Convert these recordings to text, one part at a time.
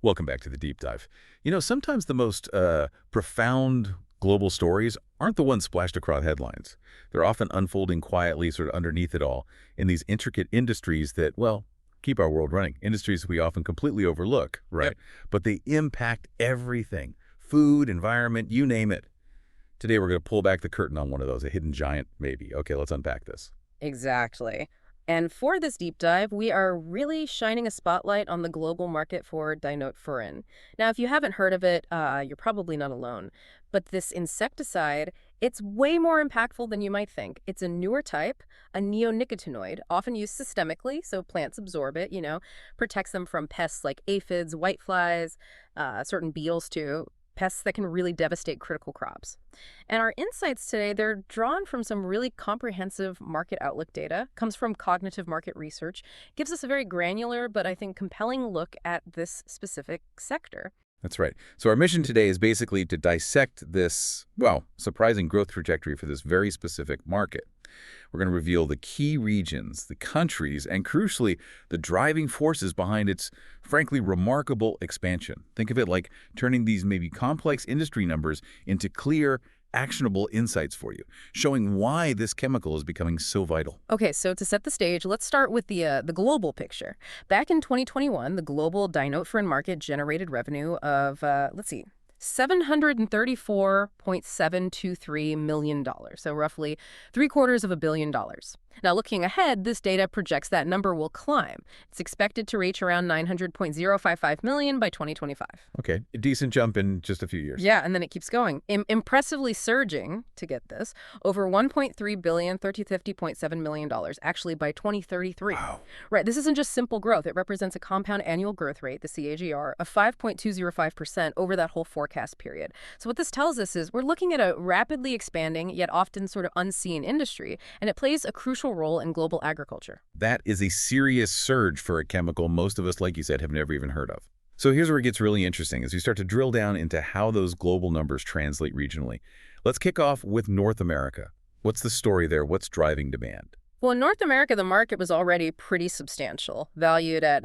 Welcome back to the deep dive. Sometimes the most profound global stories aren't the ones splashed across headlines. They're often unfolding quietly, sort of underneath it all, in these intricate industries that, well, keep our world running. Industries we often completely overlook, right? Yep. But they impact everything. Food, environment, you name it. Today we're going to pull back the curtain on one of those, a hidden giant, maybe. Okay, let's unpack this. Exactly. And for this deep dive, we are really shining a spotlight on the global market for Dinotefuran. Now, if you haven't heard of it, you're probably not alone. But this insecticide, it's way more impactful than you might think. It's a newer type, a neonicotinoid, often used systemically, so plants absorb it, protects them from pests like aphids, whiteflies, certain beetles too, pests that can really devastate critical crops. And our insights today, they're drawn from some really comprehensive market outlook data, comes from cognitive market research, gives us a very granular but I think compelling look at this specific sector. That's right. So our mission today is basically to dissect this, well, surprising growth trajectory for this very specific market. We're going to reveal the key regions, the countries, and crucially, the driving forces behind its, frankly, remarkable expansion. Think of it like turning these maybe complex industry numbers into clear, actionable insights for you, showing why this chemical is becoming so vital. Okay, so to set the stage, let's start with the global picture. Back in 2021, the global Dinotefuran market generated revenue of, $734.723 million, so roughly $733 million. Now, looking ahead, this data projects that number will climb. It's expected to reach around $900.055 million by 2025. Okay, a decent jump in just a few years. Yeah, and then it keeps going. Impressively surging, to get this, over $1.3 billion, $30.7 million, actually by 2033. Wow. Right, this isn't just simple growth. It represents a compound annual growth rate, the CAGR, of 5.205% over that whole forecast period. So what this tells us is we're looking at a rapidly expanding, yet often sort of unseen industry, and it plays a crucial role in global agriculture. That is a serious surge for a chemical most of us, like you said, have never even heard of. So here's where it gets really interesting as we start to drill down into how those global numbers translate regionally. Let's kick off with North America. What's the story there? What's driving demand? Well, in North America, the market was already pretty substantial, valued at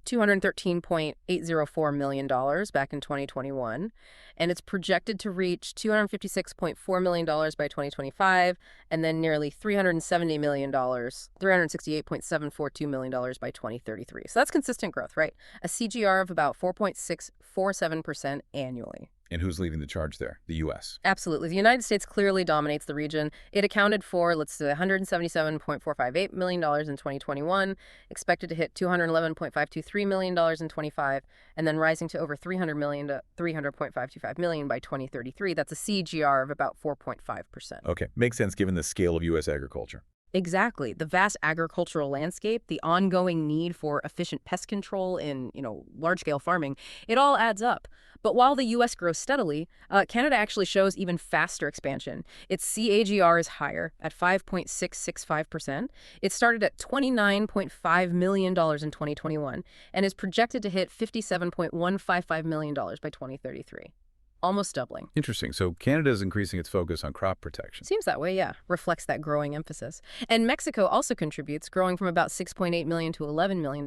$213.804 million back in 2021, and it's projected to reach $256.4 million by 2025, and then nearly $370 million, $368.742 million by 2033. So that's consistent growth, right? A CGR of about 4.647% annually. And who's leading the charge there? The U.S. Absolutely. The United States clearly dominates the region. It accounted for, let's say, $177.458 million in 2021, expected to hit $211.523 million in 25, and then rising to over $300 million to $300.525 million by 2033. That's a CGR of about 4.5%. Okay, makes sense given the scale of U.S. agriculture. Exactly. The vast agricultural landscape, the ongoing need for efficient pest control in, large-scale farming, it all adds up. But while the U.S. grows steadily, Canada actually shows even faster expansion. Its CAGR is higher at 5.665%. It started at $29.5 million in 2021 and is projected to hit $57.155 million by 2033. Almost doubling. Interesting. So Canada is increasing its focus on crop protection. Seems that way, yeah. Reflects that growing emphasis. And Mexico also contributes, growing from about $6.8 million to $11 million,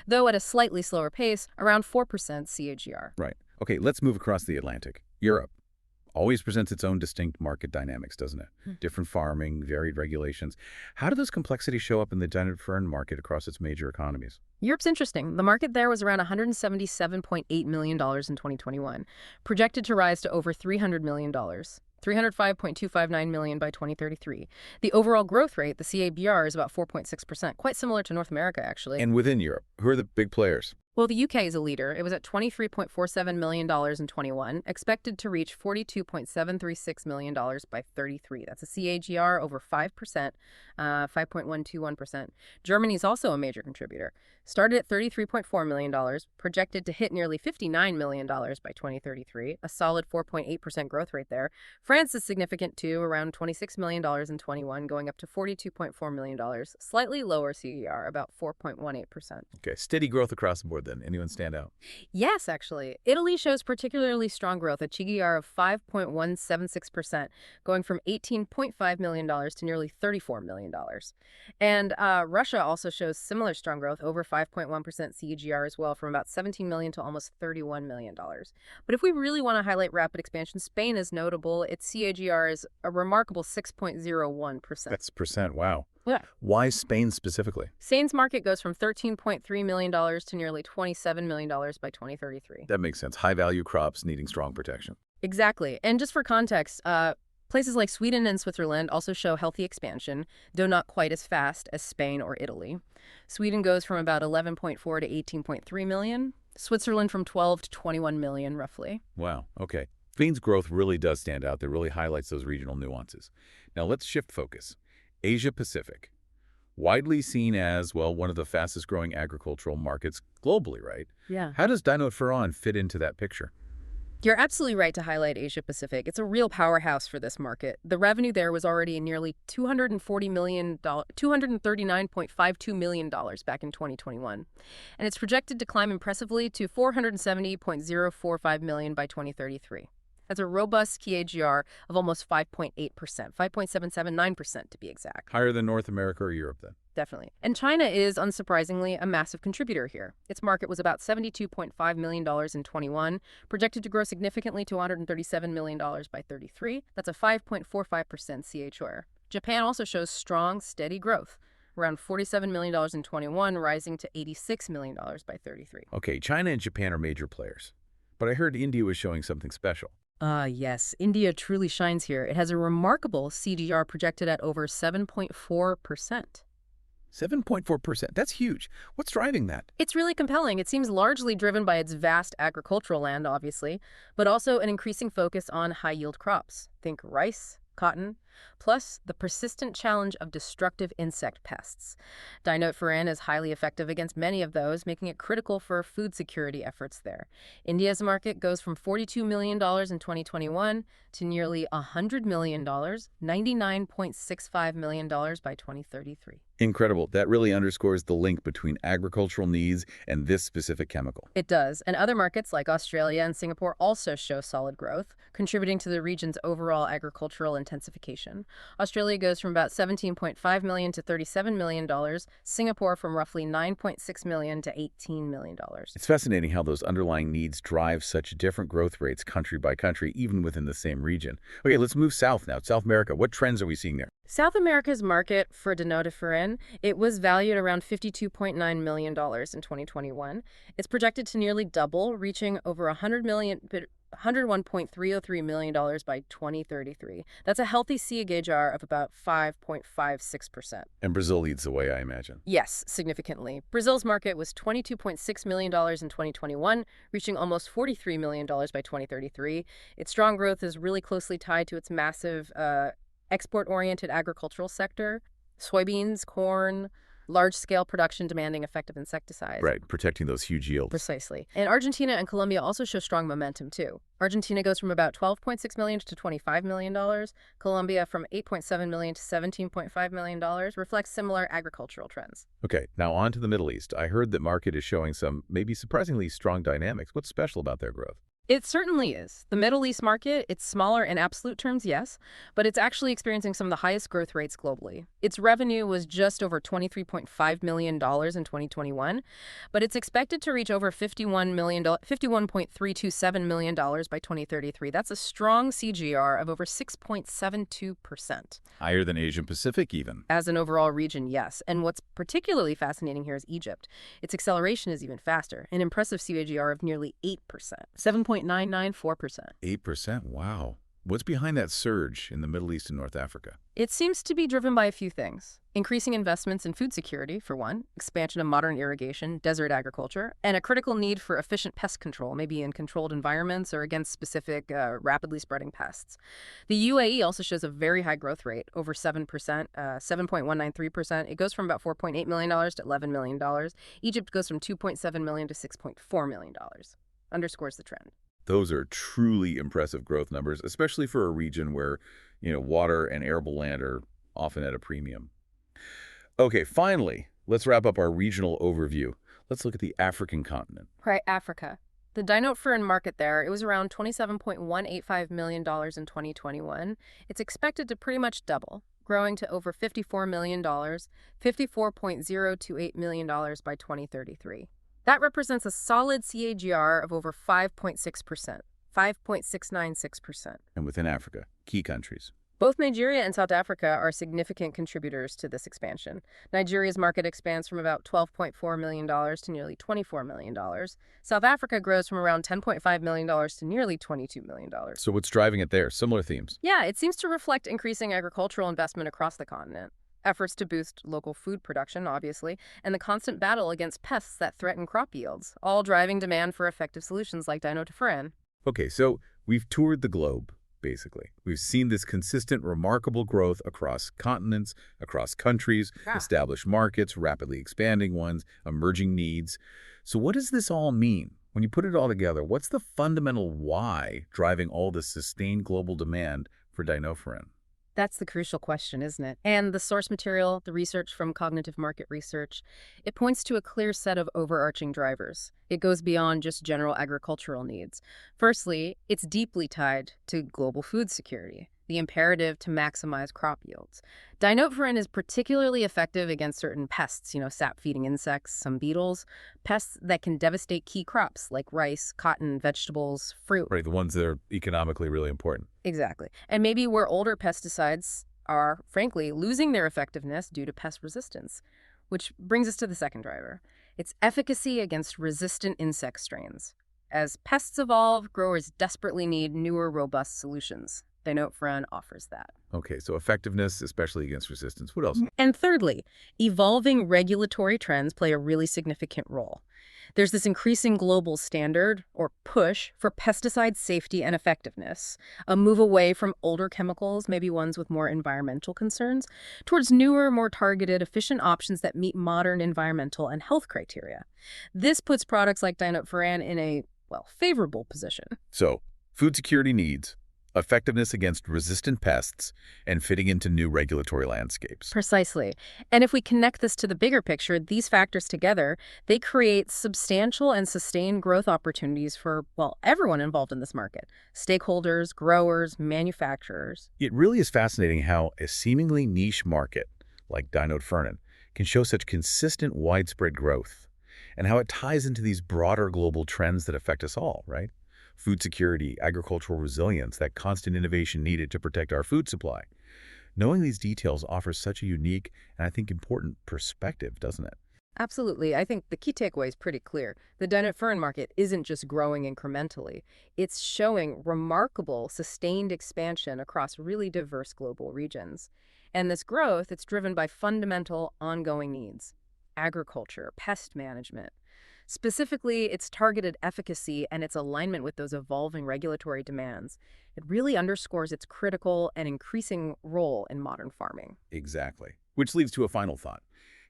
though at a slightly slower pace, around 4% CAGR. Right. Okay, let's move across the Atlantic. Europe always presents its own distinct market dynamics, doesn't it? Different farming, varied regulations. How do those complexities show up in the Dinotefuran market across its major economies? Europe's interesting. The market there was around $177.8 million in 2021, projected to rise to over $300 million. $305.259 million by 2033. The overall growth rate, the CAGR, is about 4.6%, quite similar to North America, actually. And within Europe, who are the big players? Well, the UK is a leader. It was at $23.47 million in 21, expected to reach $42.736 million by 33. That's a CAGR over 5%, 5.121%. Germany is also a major contributor. Started at $33.4 million, projected to hit nearly $59 million by 2033, a solid 4.8% growth rate there. France is significant too, around $26 million in 21, going up to $42.4 million, slightly lower CAGR, about 4.18%. Okay, steady growth across the board then. Anyone stand out? Yes, actually. Italy shows particularly strong growth, a CAGR of 5.176%, going from $18.5 million to nearly $34 million. And Russia also shows similar strong growth, over 5.1% CAGR as well, from about $17 million to almost $31 million. But if we really want to highlight rapid expansion, Spain is notable. Its CAGR is a remarkable 6.01%. That's percent, wow. Yeah. Why Spain specifically? Spain's market goes from $13.3 million to nearly $27 million by 2033. That makes sense. High-value crops needing strong protection. Exactly. And just for context, places like Sweden and Switzerland also show healthy expansion, though not quite as fast as Spain or Italy. Sweden goes from about 11.4 to 18.3 million. Switzerland from 12 to 21 million, roughly. Wow, okay. Spain's growth really does stand out. That really highlights those regional nuances. Now let's shift focus. Asia-Pacific. Widely seen as, well, one of the fastest-growing agricultural markets globally, right? Yeah. How does Dinotefuran fit into that picture? You're absolutely right to highlight Asia-Pacific. It's a real powerhouse for this market. The revenue there was already nearly $240 million, $239.52 million back in 2021. And it's projected to climb impressively to $470.045 million by 2033. That's a robust CAGR of almost 5.8%, 5.779% to be exact. Higher than North America or Europe, then? Definitely. And China is, unsurprisingly, a massive contributor here. Its market was about $72.5 million in 21, projected to grow significantly to $137 million by 33. That's a 5.45% CAGR. Japan also shows strong, steady growth, around $47 million in 21, rising to $86 million by 33. Okay, China and Japan are major players. But I heard India was showing something special. Yes, India truly shines here. It has a remarkable CAGR projected at over 7.4%. 7.4%. That's huge. What's driving that? It's really compelling. It seems largely driven by its vast agricultural land, obviously, but also an increasing focus on high-yield crops. Think rice, cotton, plus the persistent challenge of destructive insect pests. Dinotefuran is highly effective against many of those, making it critical for food security efforts there. India's market goes from $42 million in 2021 to nearly $100 million, $99.65 million by 2033. Incredible. That really underscores the link between agricultural needs and this specific chemical. It does, and other markets like Australia and Singapore also show solid growth, contributing to the region's overall agricultural intensification. Australia goes from about $17.5 million to $37 million, Singapore from roughly $9.6 million to $18 million. It's fascinating how those underlying needs drive such different growth rates country by country, even within the same region. Okay, let's move south now. South America, what trends are we seeing there? South America's market for Dinotefuran, it was valued around $52.9 million in 2021. It's projected to nearly double, reaching over $101.303 million by 2033. That's a healthy CAGR of about 5.56%. And Brazil leads the way, I imagine. Yes, significantly. Brazil's market was $22.6 million in 2021, reaching almost $43 million by 2033. Its strong growth is really closely tied to its massive export-oriented agricultural sector, soybeans, corn, large-scale production demanding effective insecticides. Right, protecting those huge yields. Precisely. And Argentina and Colombia also show strong momentum, too. Argentina goes from about $12.6 million to $25 million. Colombia from $8.7 million to $17.5 million, reflects similar agricultural trends. Okay, now on to the Middle East. I heard that market is showing some maybe surprisingly strong dynamics. What's special about their growth? It certainly is. The Middle East market, it's smaller in absolute terms, yes, but it's actually experiencing some of the highest growth rates globally. Its revenue was just over $23.5 million in 2021, but it's expected to reach over $51.327 million by 2033. That's a strong CGR of over 6.72%. Higher than Asia Pacific even. As an overall region, yes. And what's particularly fascinating here is Egypt. Its acceleration is even faster, an impressive CAGR of nearly 8%, 7.994%. 8%? Wow. What's behind that surge in the Middle East and North Africa? It seems to be driven by a few things. Increasing investments in food security, for one, expansion of modern irrigation, desert agriculture, and a critical need for efficient pest control, maybe in controlled environments or against specific rapidly spreading pests. The UAE also shows a very high growth rate, over 7%, 7.193%. It goes from about $4.8 million to $11 million. Egypt goes from $2.7 million to $6.4 million. Underscores the trend. Those are truly impressive growth numbers, especially for a region where, water and arable land are often at a premium. Okay, finally, let's wrap up our regional overview. Let's look at the African continent. Right, Africa. The Dinotefuran market there, it was around $27.185 million in 2021. It's expected to pretty much double, growing to over $54 million, $54.028 million by 2033. That represents a solid CAGR of over 5.6%, 5.696%. And within Africa, key countries. Both Nigeria and South Africa are significant contributors to this expansion. Nigeria's market expands from about $12.4 million to nearly $24 million. South Africa grows from around $10.5 million to nearly $22 million. So what's driving it there? Similar themes. Yeah, it seems to reflect increasing agricultural investment across the continent. Efforts to boost local food production, obviously, and the constant battle against pests that threaten crop yields, all driving demand for effective solutions like Dinotefuran. Okay, so we've toured the globe, basically. We've seen this consistent, remarkable growth across continents, across countries, Yeah. established markets, rapidly expanding ones, emerging needs. So what does this all mean? When you put it all together, what's the fundamental why driving all this sustained global demand for Dinotefuran? That's the crucial question, isn't it? And the source material, the research from cognitive market research, it points to a clear set of overarching drivers. It goes beyond just general agricultural needs. Firstly, it's deeply tied to global food security, the imperative to maximize crop yields. Dinotefuran is particularly effective against certain pests, sap-feeding insects, some beetles, pests that can devastate key crops like rice, cotton, vegetables, fruit. Right, the ones that are economically really important. Exactly. And maybe where older pesticides are, frankly, losing their effectiveness due to pest resistance. Which brings us to the second driver. It's efficacy against resistant insect strains. As pests evolve, growers desperately need newer, robust solutions. Dinotefuran offers that. Okay, so effectiveness, especially against resistance. What else? And thirdly, evolving regulatory trends play a really significant role. There's this increasing global standard, or push, for pesticide safety and effectiveness, a move away from older chemicals, maybe ones with more environmental concerns, towards newer, more targeted, efficient options that meet modern environmental and health criteria. This puts products like Dinotefuran in a, favorable position. So, food security needs, effectiveness against resistant pests, and fitting into new regulatory landscapes. Precisely. And if we connect this to the bigger picture, these factors together, they create substantial and sustained growth opportunities for, everyone involved in this market. Stakeholders, growers, manufacturers. It really is fascinating how a seemingly niche market, like Dinotefuran, can show such consistent, widespread growth, and how it ties into these broader global trends that affect us all, right? Food security, agricultural resilience, that constant innovation needed to protect our food supply. Knowing these details offers such a unique and I think important perspective, doesn't it? Absolutely. I think the key takeaway is pretty clear. The Dinotefuran market isn't just growing incrementally. It's showing remarkable, sustained expansion across really diverse global regions. And this growth, it's driven by fundamental, ongoing needs. Agriculture, pest management. Specifically, its targeted efficacy and its alignment with those evolving regulatory demands. It really underscores its critical and increasing role in modern farming. Exactly. Which leads to a final thought.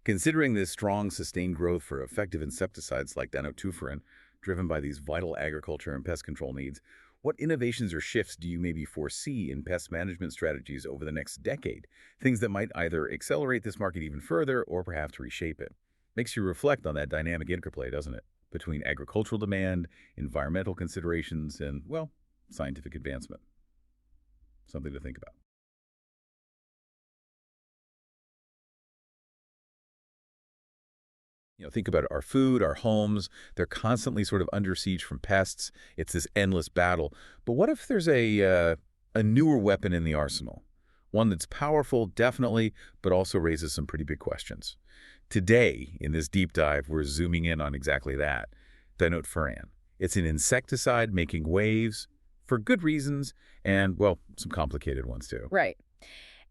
Considering this strong, sustained growth for effective insecticides like Dinotefuran, driven by these vital agriculture and pest control needs, what innovations or shifts do you maybe foresee in pest management strategies over the next decade? Things that might either accelerate this market even further or perhaps reshape it. Makes you reflect on that dynamic interplay, doesn't it? Between agricultural demand, environmental considerations, and, scientific advancement. Something to think about. Think about our food, our homes. They're constantly sort of under siege from pests. It's this endless battle. But what if there's a newer weapon in the arsenal? One that's powerful, definitely, but also raises some pretty big questions. Today, in this deep dive, we're zooming in on exactly that. Dinotefuran. It's an insecticide making waves for good reasons and, some complicated ones too. Right.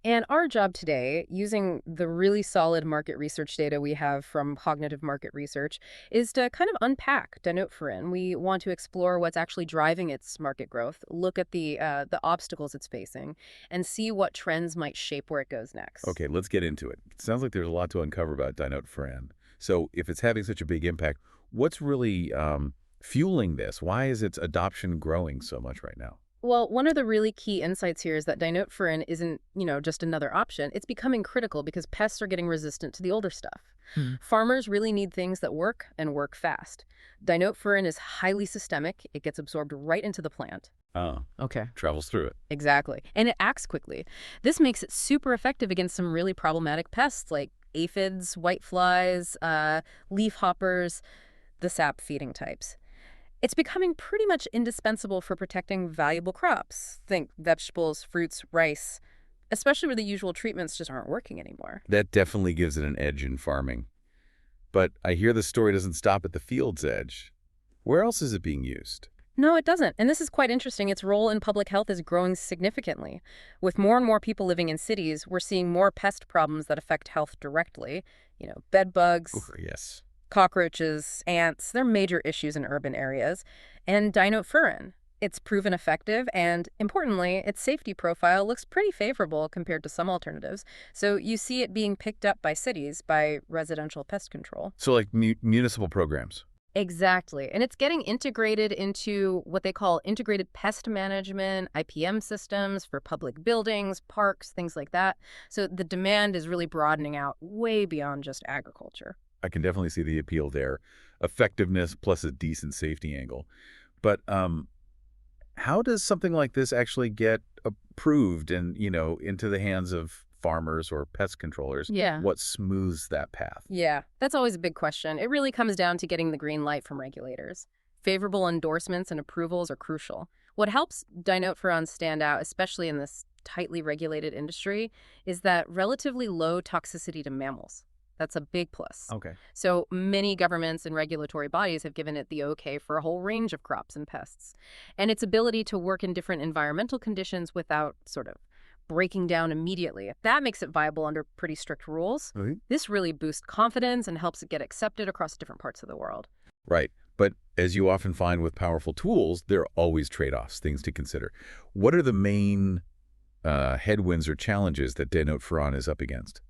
And our job today, using the really solid market research data we have from cognitive market research, is to kind of unpack Dinotefuran. We want to explore what's actually driving its market growth, look at the obstacles it's facing, and see what trends might shape where it goes next. Okay, let's get into it. It sounds like there's a lot to uncover about Dinotefuran. So if it's having such a big impact, what's really fueling this? Why is its adoption growing so much right now? Well, one of the really key insights here is that Dinotefuran isn't, just another option. It's becoming critical because pests are getting resistant to the older stuff. Hmm. Farmers really need things that work and work fast. Dinotefuran is highly systemic. It gets absorbed right into the plant. Oh, okay. Travels through it. Exactly. And it acts quickly. This makes it super effective against some really problematic pests like aphids, whiteflies, leaf hoppers, the sap-feeding types. It's becoming pretty much indispensable for protecting valuable crops. Think vegetables, fruits, rice, especially where the usual treatments just aren't working anymore. That definitely gives it an edge in farming. But I hear the story doesn't stop at the field's edge. Where else is it being used? No, it doesn't. And this is quite interesting. Its role in public health is growing significantly. With more and more people living in cities, we're seeing more pest problems that affect health directly. Bed Oh, bugs, yes. cockroaches, ants, they're major issues in urban areas. And Dinotefuran. It's proven effective, and importantly, its safety profile looks pretty favorable compared to some alternatives. So you see it being picked up by cities, by residential pest control. So like municipal programs. Exactly. And it's getting integrated into what they call integrated pest management, IPM systems for public buildings, parks, things like that. So the demand is really broadening out way beyond just agriculture. I can definitely see the appeal there. Effectiveness plus a decent safety angle. But how does something like this actually get approved and, into the hands of farmers or pest controllers? Yeah. What smooths that path? Yeah, that's always a big question. It really comes down to getting the green light from regulators. Favorable endorsements and approvals are crucial. What helps Dinotefuran stand out, especially in this tightly regulated industry, is that relatively low toxicity to mammals. That's a big plus. Okay. So many governments and regulatory bodies have given it the okay for a whole range of crops and pests. And its ability to work in different environmental conditions without sort of breaking down immediately. That makes it viable under pretty strict rules. Really? This really boosts confidence and helps it get accepted across different parts of the world. Right. But as you often find with powerful tools, there are always trade-offs, things to consider. What are the main headwinds or challenges that Dinotefuran is up against?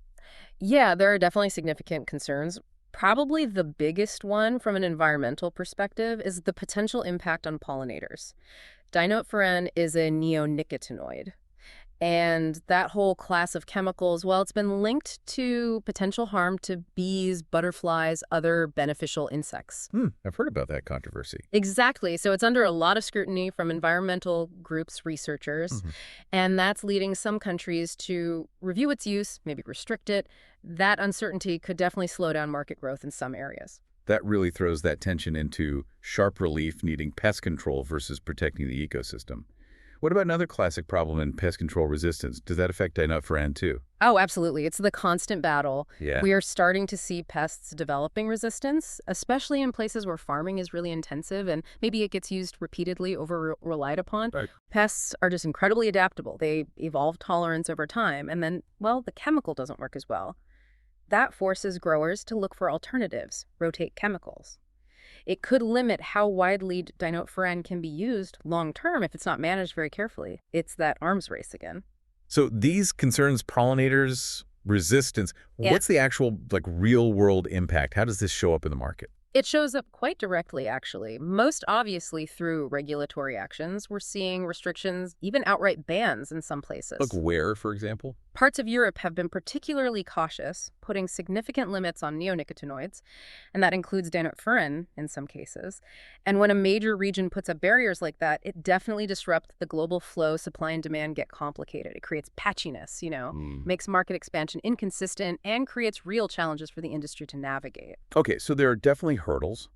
Yeah, there are definitely significant concerns. Probably the biggest one from an environmental perspective is the potential impact on pollinators. Dinotefuran is a neonicotinoid. And that whole class of chemicals, well, it's been linked to potential harm to bees, butterflies, other beneficial insects. I've heard about that controversy. Exactly. So it's under a lot of scrutiny from environmental groups, researchers, and that's leading some countries to review its use, maybe restrict it. That uncertainty could definitely slow down market growth in some areas. That really throws that tension into sharp relief needing pest control versus protecting the ecosystem. What about another classic problem in pest control resistance? Does that affect Dinotefuran too? Oh, absolutely. It's the constant battle. Yeah. We are starting to see pests developing resistance, especially in places where farming is really intensive and maybe it gets used repeatedly over relied upon. Right. Pests are just incredibly adaptable. They evolve tolerance over time, and then, well, the chemical doesn't work as well. That forces growers to look for alternatives, rotate chemicals. It could limit how widely Dinotefuran can be used long-term if it's not managed very carefully. It's that arms race again. So these concerns pollinators, resistance, Yeah. what's the actual real-world impact? How does this show up in the market? It shows up quite directly, actually. Most obviously through regulatory actions. We're seeing restrictions, even outright bans in some places. Like where, for example? Parts of Europe have been particularly cautious, putting significant limits on neonicotinoids, and that includes Dinotefuran in some cases. And when a major region puts up barriers like that, it definitely disrupts the global flow. Supply and demand get complicated. It creates patchiness, makes market expansion inconsistent, and creates real challenges for the industry to navigate. Okay, so there are definitely hurdles,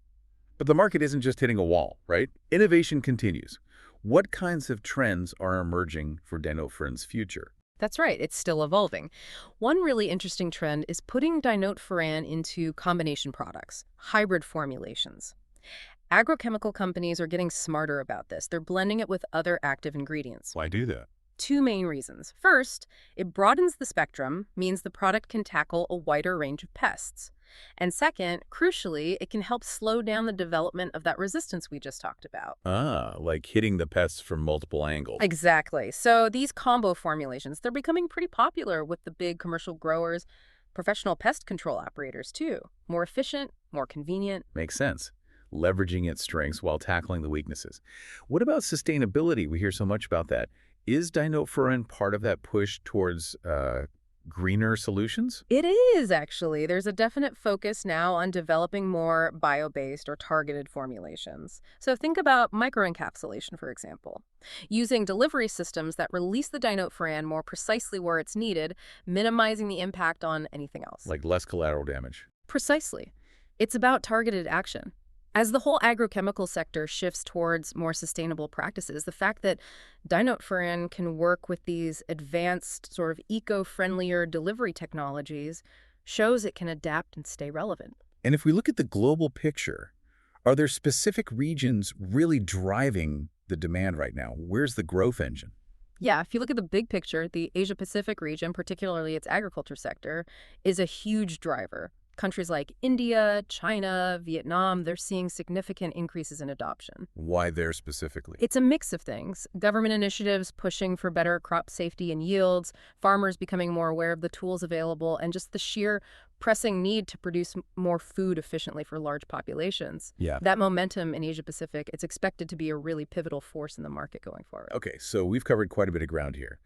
but the market isn't just hitting a wall, right? Innovation continues. What kinds of trends are emerging for Dinotefuran's future? That's right, it's still evolving. One really interesting trend is putting Dinotefuran into combination products, hybrid formulations. Agrochemical companies are getting smarter about this. They're blending it with other active ingredients. Why do that? Two main reasons. First, it broadens the spectrum, means the product can tackle a wider range of pests. And second, crucially, it can help slow down the development of that resistance we just talked about. Like hitting the pests from multiple angles. Exactly. So these combo formulations, they're becoming pretty popular with the big commercial growers, professional pest control operators too. More efficient, more convenient. Makes sense. leveraging its strengths while tackling the weaknesses. What about sustainability? We hear so much about that. Is Dinotefuran part of that push towards greener solutions? It is, actually. There's a definite focus now on developing more bio-based or targeted formulations. So think about microencapsulation, for example. Using delivery systems that release the dinotefuran more precisely where it's needed, minimizing the impact on anything else. Like less collateral damage. Precisely. It's about targeted action. As the whole agrochemical sector shifts towards more sustainable practices, the fact that Dinotefuran can work with these advanced, sort of eco-friendlier delivery technologies shows it can adapt and stay relevant. And if we look at the global picture, are there specific regions really driving the demand right now? Where's the growth engine? Yeah, if you look at the big picture, the Asia-Pacific region, particularly its agriculture sector, is a huge driver. Countries like India, China, Vietnam, they're seeing significant increases in adoption. Why there specifically? It's a mix of things. Government initiatives pushing for better crop safety and yields, farmers becoming more aware of the tools available, and just the sheer pressing need to produce more food efficiently for large populations. Yeah. That momentum in Asia Pacific, it's expected to be a really pivotal force in the market going forward. Okay, so we've covered quite a bit of ground here.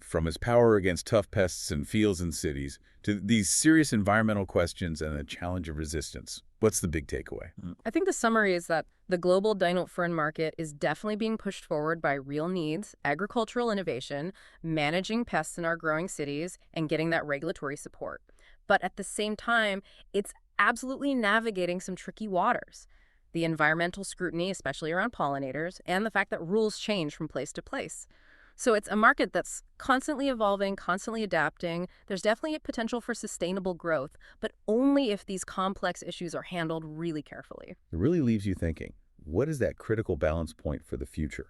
From its power against tough pests in fields and cities to these serious environmental questions and the challenge of resistance. What's the big takeaway? I think the summary is that the global dinotefuran market is definitely being pushed forward by real needs, agricultural innovation, managing pests in our growing cities, and getting that regulatory support. But at the same time, it's absolutely navigating some tricky waters. The environmental scrutiny, especially around pollinators, and the fact that rules change from place to place. So it's a market that's constantly evolving, constantly adapting. There's definitely a potential for sustainable growth, but only if these complex issues are handled really carefully. It really leaves you thinking, what is that critical balance point for the future?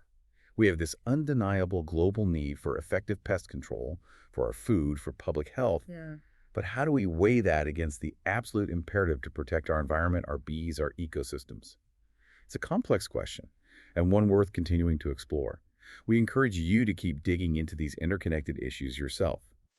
We have this undeniable global need for effective pest control, for our food, for public health. Yeah. But how do we weigh that against the absolute imperative to protect our environment, our bees, our ecosystems? It's a complex question, and one worth continuing to explore. We encourage you to keep digging into these interconnected issues yourself.